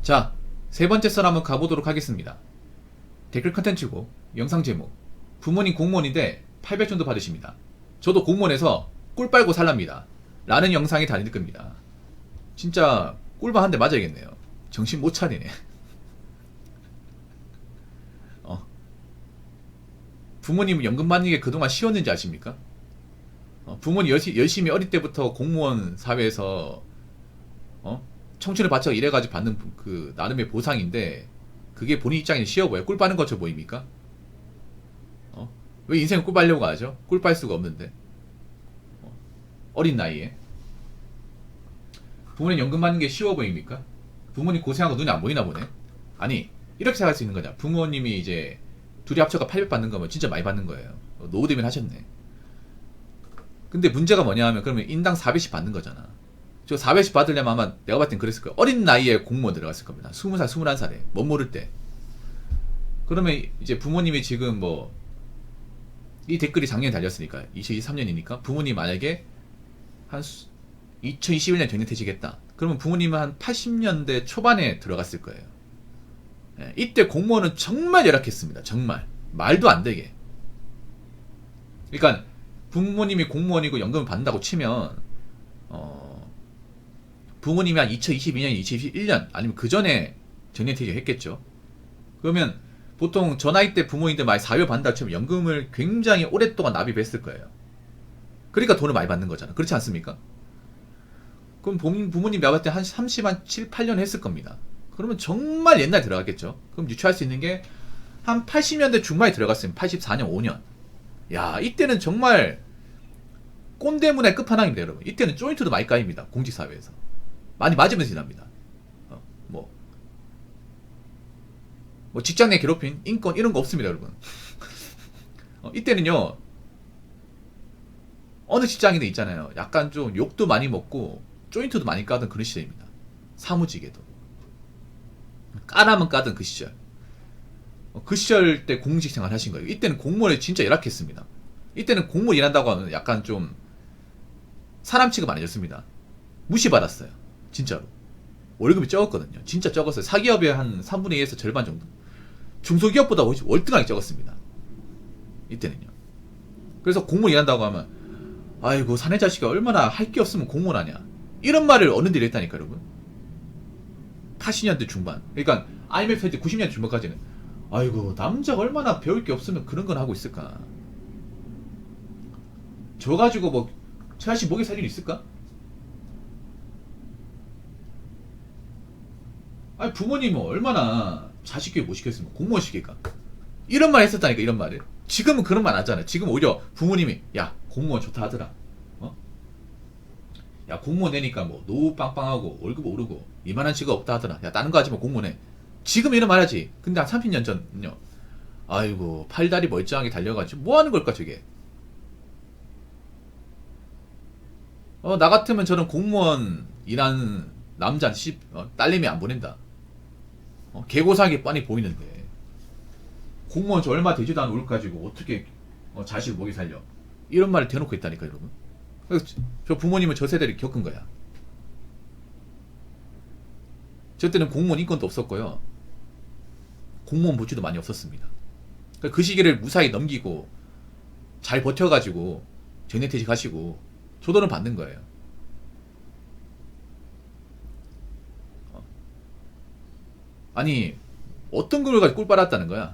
자, 세 번째 썰 한번 가보도록 하겠습니다. 댓글 컨텐츠고 영상 제목, 부모님 공무원인데 800 정도 받으십니다. 저도 공무원에서 꿀 빨고 살랍니다 라는 영상이 달릴 겁니다. 진짜 꿀밤 한 대 맞아야겠네요. 정신 못 차리네. 부모님 연금 받는 게 그동안 쉬웠는지 아십니까? 부모님 열심히 어릴 때부터 공무원 사회에서 청춘을 바쳐 일해가지고 받는 그 나름의 보상인데, 그게 본인 입장에 쉬워 보여? 꿀 빠는 것처럼 보입니까? 왜 인생을 꿀 빨려고 하죠? 꿀 빨 수가 없는데. 어린 나이에 부모님 연금 받는 게 쉬워 보입니까? 부모님 고생하고 눈이 안 보이나 보네. 아니, 이렇게 생각할 수 있는 거냐. 부모님이 이제 둘이 합쳐가 800 받는 거면 진짜 많이 받는 거예요. 노후 대비는 하셨네. 근데 문제가 뭐냐 하면, 그러면 인당 400씩 받는 거잖아. 저 400씩 받으려면 아마 내가 봤을 땐 그랬을 거예요. 어린 나이에 공무원 들어갔을 겁니다. 20살, 21살에. 못 모를 때. 그러면 이제 부모님이 지금 뭐, 이 댓글이 작년에 달렸으니까, 2023년이니까, 부모님 만약에 한 2021년 정년퇴직했다. 그러면 부모님은 한 80년대 초반에 들어갔을 거예요. 예, 이때 공무원은 정말 열악했습니다. 정말. 말도 안 되게. 그러니까 부모님이 공무원이고 연금을 받는다고 치면, 부모님이 한 2022년, 2021년 아니면 그 전에 정년퇴직을 했겠죠. 그러면 보통 저 나이 때 부모님들 많이 사회 받는다 치면 연금을 굉장히 오랫동안 납입했을 거예요. 그러니까 돈을 많이 받는 거잖아. 그렇지 않습니까? 그럼 부모님 내가 봤을 때 한 30한 7, 8년 했을 겁니다. 그러면 정말 옛날 들어갔겠죠. 그럼 유추할 수 있는 게 한 80년대 중반에 들어갔으면 84년, 5년. 야, 이때는 정말 꼰대문의 끝판왕입니다, 여러분. 이때는 조인트도 많이 까입니다. 공직사회에서. 많이 맞으면서 일합니다. 뭐, 직장 내 괴롭힘, 인권 이런 거 없습니다, 여러분. 이때는요, 어느 직장인들 있잖아요. 약간 좀 욕도 많이 먹고 조인트도 많이 까던 그런 시절입니다. 사무직에도. 까라면 까던 그 시절. 그 시절 때 공직 생활 하신 거예요. 이때는 공무원이 진짜 열악했습니다. 이때는 공무원 일한다고 하면 약간 좀 사람 취급 안 해줬습니다. 무시받았어요. 진짜로. 월급이 적었거든요. 진짜 적었어요. 사기업의 한 3분의 2에서 절반 정도. 중소기업보다 월등하게 적었습니다. 이때는요. 그래서 공무원 일한다고 하면, 아이고 사내 자식이 얼마나 할 게 없으면 공무원 하냐, 이런 말을 어른들이 했다니까, 여러분. 80년대 중반, 그러니까 IMF 때 90년대 중반까지는, 아이고 남자가 얼마나 배울 게 없으면 그런 건 하고 있을까. 저 가지고 뭐 저 자식 먹여 살 일 있을까? 아니 부모님은 얼마나 자식 교육 못 시켰으면 공무원 시킬까? 이런 말 했었다니까, 이런 말을. 지금은 그런 말 안 하잖아요. 지금 오히려 부모님이, 야 공무원 좋다 하더라. 야 공무원 되니까 뭐 노후 빵빵하고 월급 오르고 이만한 직업 없다 하더라. 야 다른 거 하지 마, 공무원해. 지금 이런 말 하지. 근데 한 30년 전요, 아이고 팔다리 멀쩡하게 달려가지고 뭐 하는 걸까 저게. 나 같으면 저는 공무원 일하는 남자 딸내미 안 보낸다. 개고사하게 뻔히 보이는데 공무원 저 얼마 되지도 않은 올 가지고 어떻게 자식을 먹이 살려, 이런 말을 대놓고 했다니까, 여러분. 그래서 저 부모님은 저 세대를 겪은 거야. 저 때는 공무원 인권도 없었고요, 공무원 복지도 많이 없었습니다. 그 시기를 무사히 넘기고 잘 버텨가지고 정년퇴직 하시고 조던을 받는 거예요. 아니 어떤 걸 가지고 꿀 빨았다는 거야.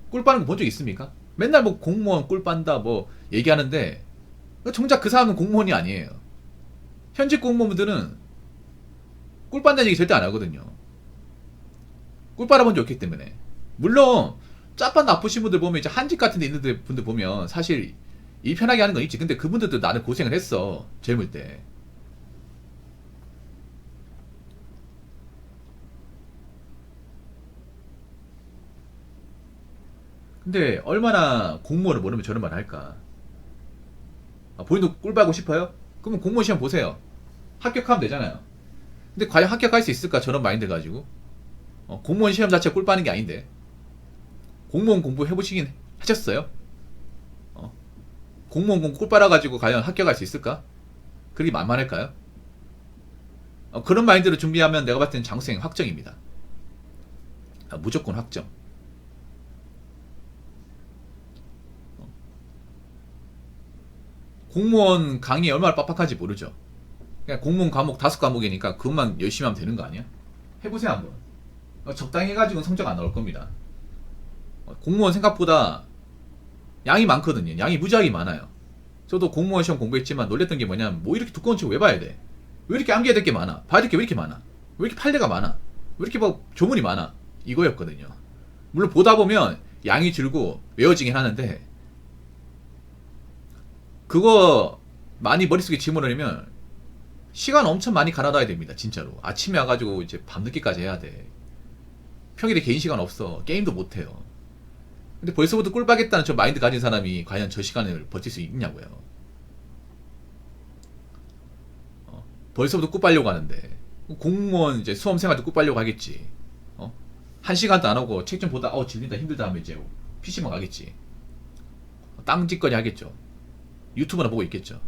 꿀 빠는 거 본 적 있습니까? 맨날 뭐 공무원 꿀 빤다 뭐 얘기하는데, 정작 그 사람은 공무원이 아니에요. 현직 공무원들은 꿀 빤다는 얘기 절대 안 하거든요. 꿀 빨아본 적 없기 때문에. 물론 짜판 나쁘신 분들 보면, 이제 한직 같은 데 있는 분들 보면 사실 일 편하게 하는 건 있지. 근데 그분들도 나는 고생을 했어, 젊을 때. 근데 얼마나 공무원을 모르면 저런 말 할까. 본인도 꿀 빨고 싶어요? 그러면 공무원 시험 보세요. 합격하면 되잖아요. 근데 과연 합격할 수 있을까, 저런 마인드 가지고. 공무원 시험 자체가 꿀 빠는 게 아닌데. 공무원 공부 해보시긴 하셨어요? 공무원 공부 꿀 빨아가지고 과연 합격할 수 있을까? 그게 만만할까요? 그런 마인드로 준비하면 내가 봤을 때는 장수생 확정입니다. 무조건 확정. 공무원 강의 얼마나 빡빡한지 모르죠. 그냥 공무원 과목 5과목이니까 그것만 열심히 하면 되는 거 아니야? 해보세요 한번. 적당히 해가지고는 성적 안 나올 겁니다. 공무원 생각보다 양이 많거든요. 양이 무지하게 많아요. 저도 공무원 시험 공부했지만 놀랬던 게 뭐냐면 뭐 이렇게 두꺼운 책 왜 봐야 돼? 왜 이렇게 암기해야 될 게 많아? 봐야 될 게 왜 이렇게 많아? 왜 이렇게 판례가 많아? 왜 이렇게 뭐 조문이 많아? 이거였거든요. 물론 보다 보면 양이 줄고 외워지긴 하는데 그거 많이 머릿속에 집어넣으면 시간 엄청 많이 갈아놔야 됩니다. 진짜로. 아침에 와가지고 이제 밤늦게까지 해야 돼. 평일에 개인 시간 없어. 게임도 못해요. 근데 벌써부터 꿀빠겠다는 저 마인드 가진 사람이 과연 저 시간을 버틸 수 있냐고요. 벌써부터 꿀 빨려고 하는데 공무원 이제 수험생활도 꿀 빨려고 하겠지. 1시간도 안 하고 책 좀 보다 질린다 힘들다 하면 이제 PC방 가겠지. 땅짓거리 하겠죠. 유튜브나 보고 있겠죠.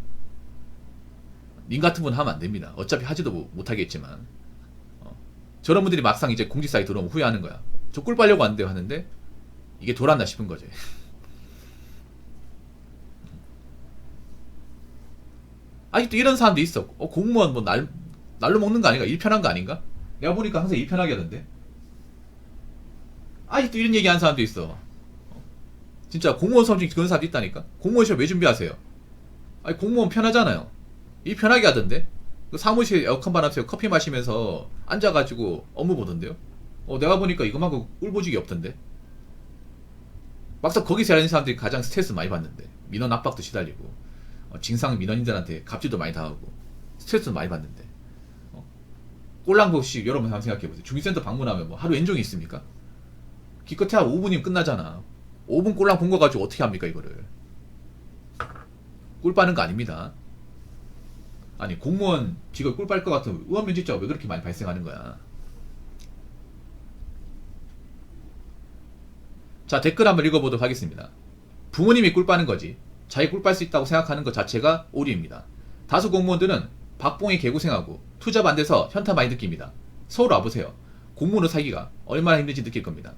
님 같은 분 하면 안 됩니다. 어차피 하지도 못하겠지만 저런 분들이 막상 이제 공직사에 들어오면 후회하는 거야. 저 꿀 빨려고 하는데 하는데 이게 돌았나 싶은 거지. 아직도 이런 사람도 있어. 공무원 뭐 날로 먹는 거 아닌가? 일 편한 거 아닌가? 내가 보니까 항상 일 편하게 하던데. 아직도 이런 얘기 하는 사람도 있어. 진짜 공무원 시험 중에 그런 사람도 있다니까. 공무원 시험 왜 준비하세요? 아니 공무원 편하잖아요. 일 편하게 하던데. 그 사무실 에어컨 바람쐬고 커피 마시면서 앉아가지고 업무 보던데요. 내가 보니까 이거만큼 꿀보직이 없던데. 막상 거기서 일하는 사람들이 가장 스트레스 많이 받는데 민원 압박도 시달리고 징상 민원인들한테 갑질도 많이 당하고 스트레스도 많이 받는데 꼴랑보시 여러분 한번 생각해보세요. 주민센터 방문하면 뭐 하루 연종이 있습니까? 기껏해야 5분이면 끝나잖아. 5분 꼴랑 본 거 가지고 어떻게 합니까 이거를. 꿀 빠는 거 아닙니다. 아니 공무원 직업 꿀 빨 것 같으면 의원면직자가 왜 그렇게 많이 발생하는 거야. 자, 댓글 한번 읽어보도록 하겠습니다. 부모님이 꿀 빠는 거지 자기 꿀 빨 수 있다고 생각하는 것 자체가 오류입니다. 다수 공무원들은 박봉에 개고생하고 투잡 안 돼서 현타 많이 느낍니다. 서울 와보세요. 공무원으로 살기가 얼마나 힘든지 느낄 겁니다.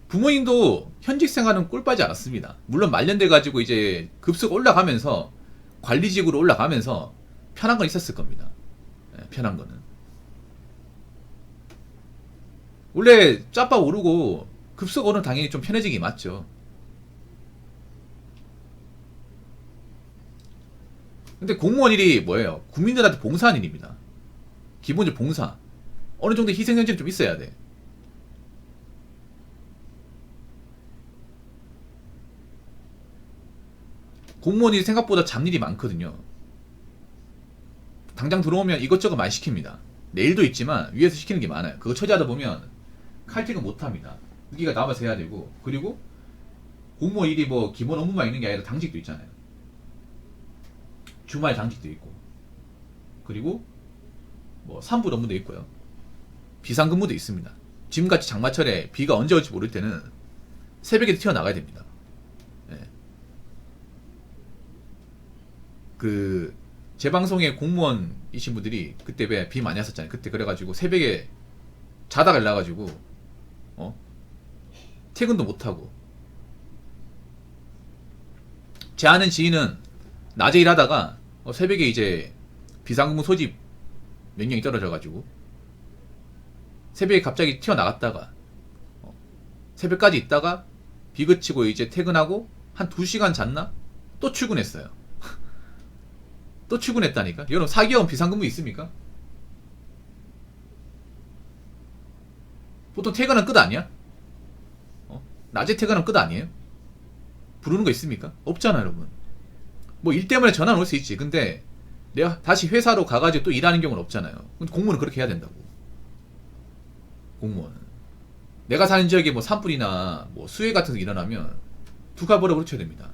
부모님도 현직 생활은 꿀 빠지 않았습니다. 물론 말년돼가지고 이제 급속 올라가면서 관리직으로 올라가면서 편한 건 있었을 겁니다. 편한 거는. 원래 짜빠 오르고 급속 오르면 당연히 좀 편해지기 맞죠. 근데 공무원 일이 뭐예요? 국민들한테 봉사하는 일입니다. 기본적으로 봉사. 어느 정도 희생정신이 좀 있어야 돼. 공무원이 생각보다 잡일이 많거든요. 당장 들어오면 이것저것 많이 시킵니다. 내일도 있지만 위에서 시키는 게 많아요. 그거 처리하다 보면 칼퇴근 못합니다. 여기가 남아서 해야 되고, 그리고 공무원 일이 뭐 기본 업무만 있는 게 아니라 당직도 있잖아요. 주말 당직도 있고, 그리고 뭐 산부 업무도 있고요. 비상근무도 있습니다. 지금같이 장마철에 비가 언제 올지 모를 때는 새벽에 튀어나가야 됩니다. 제 방송에 공무원이신 분들이 그때 왜 비 많이 왔었잖아요. 그때 그래가지고 새벽에 자다가 일어나가지고 퇴근도 못하고. 제 아는 지인은 낮에 일하다가 새벽에 이제 비상근무 소집 명령이 떨어져가지고 새벽에 갑자기 튀어나갔다가 새벽까지 있다가 비 그치고 이제 퇴근하고 한 2시간 잤나? 또 출근했어요. 또 출근했다니까? 여러분 4개월 비상근무 있습니까? 보통 퇴근은 끝 아니야? 낮에 퇴근은 끝 아니에요? 부르는 거 있습니까? 없잖아 여러분. 뭐 일 때문에 전화 올 수 있지. 근데 내가 다시 회사로 가가지고 또 일하는 경우는 없잖아요. 공무원은 그렇게 해야 된다고. 공무원은 내가 사는 지역에 뭐 산불이나 뭐 수해 같은 거 일어나면 두가 벌어 붙여야 됩니다.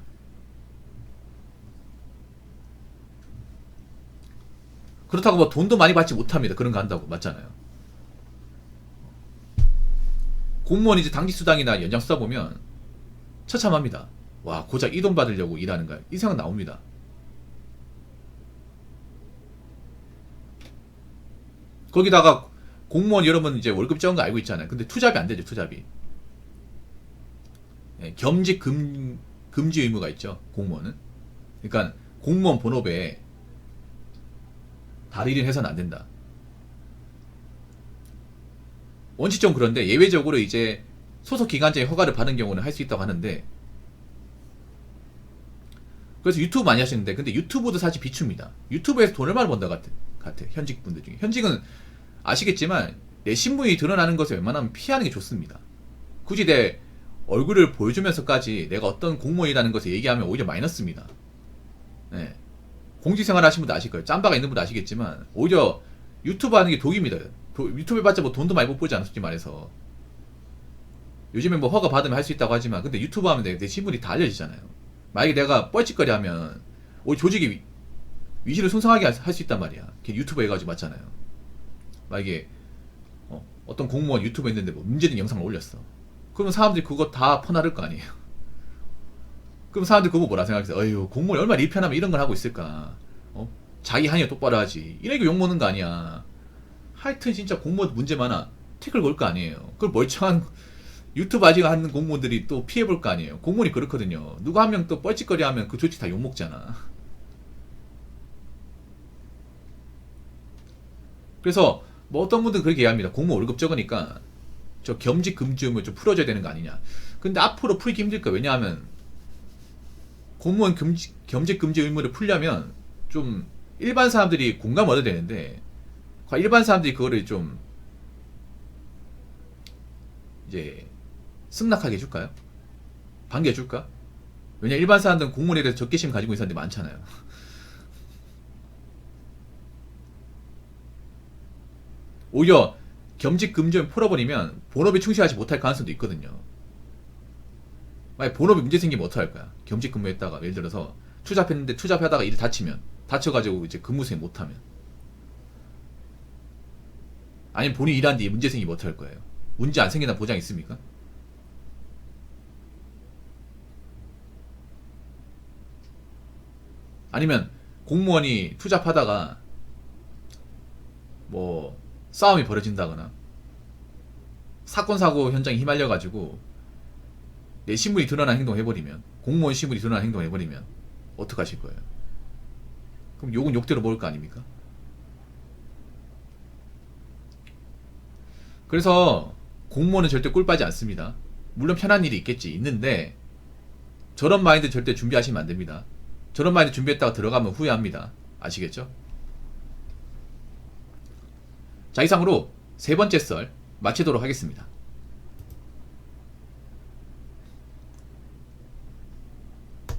그렇다고 뭐 돈도 많이 받지 못합니다. 그런 거 한다고. 맞잖아요. 공무원 이제 당직수당이나 연장 쓰다 보면 처참합니다. 와, 고작 이 돈 받으려고 일하는가? 이 생각 나옵니다. 거기다가 공무원 여러분 이제 월급 적은 거 알고 있잖아요. 근데 투잡이 안 되죠, 투잡이. 예, 겸직 금지 의무가 있죠, 공무원은. 그러니까 공무원 본업에 다른 일은 해서는 안 된다. 원칙적으로 그런데 예외적으로 이제 소속 기관장의 허가를 받은 경우는 할 수 있다고 하는데, 그래서 유튜브 많이 하시는데, 근데 유튜브도 사실 비추입니다. 유튜브에서 돈 얼마나 번다 같아 현직 분들 중에. 현직은 아시겠지만 내 신분이 드러나는 것을 웬만하면 피하는 게 좋습니다. 굳이 내 얼굴을 보여주면서까지 내가 어떤 공무원이라는 것을 얘기하면 오히려 마이너스입니다. 네. 공직생활 하신 분도 아실 거예요. 짬바가 있는 분도 아시겠지만 오히려 유튜브 하는 게 독입니다. 유튜브 해봤자 뭐 돈도 많이 못 벌지 않아, 솔직히 말해서. 요즘에 뭐 허가 받으면 할 수 있다고 하지만, 근데 유튜브 하면 내 신분이 다 알려지잖아요. 만약에 내가 뻘짓거리 하면 오히려 조직이 위신을 손상하게 할 수 있단 말이야. 걔 유튜브 해가지고 맞잖아요. 만약에 어떤 공무원 유튜브 했는데 뭐 문제된 영상을 올렸어. 그러면 사람들이 그거 다 퍼나를 거 아니에요. 그럼 사람들이 그거 뭐라 생각해서, 어휴, 공무원이 얼마나 일 편하면 이런 걸 하고 있을까. 자기 한이 똑바로 하지. 이러니까 욕먹는 거 아니야. 하여튼 진짜 공무원 문제 많아. 태클 걸 거 아니에요. 그걸 멀쩡한 유튜브 아직 하는 공무원들이 또 피해볼 거 아니에요. 공무원이 그렇거든요. 누가 한 명 또 뻘짓거리 하면 그 조직 다 욕먹잖아. 그래서 뭐 어떤 분들은 그렇게 얘기합니다. 공무원 월급 적으니까 저 겸직 금지 의무 좀 풀어줘야 되는 거 아니냐. 근데 앞으로 풀기 힘들 거야. 왜냐하면 공무원 겸직 금지 의무를 풀려면 좀 일반 사람들이 공감 얻어야 되는데, 일반 사람들이 그거를 좀 이제 승낙하게 해줄까요? 반겨줄까? 왜냐, 일반 사람들은 공무원에 대해서 적개심 가지고 있는 사람들이 많잖아요. 오히려 겸직 금지를 풀어버리면 본업에 충실하지 못할 가능성도 있거든요. 만약 본업에 문제 생기면 어떡할 거야? 겸직 근무했다가 예를 들어서 투잡했는데 투잡하다가 일 다쳐가지고 이제 근무 수행 못하면, 아니면 본인이 일하는데 문제 생기면 어떡할 거예요? 문제 안 생긴다는 보장 있습니까? 아니면 공무원이 투잡하다가 뭐 싸움이 벌어진다거나 사건 사고 현장에 휘말려가지고 내 신분이 드러난 행동을 해버리면, 공무원 신분이 드러난 행동을 해버리면 어떡하실 거예요? 그럼 욕은 욕대로 먹을 거 아닙니까? 그래서 공무원은 절대 꿀 빠지 않습니다. 물론 편한 일이 있는데 저런 마인드 절대 준비하시면 안 됩니다. 저런 마인드 준비했다가 들어가면 후회합니다. 아시겠죠? 자, 이상으로 세 번째 썰 마치도록 하겠습니다.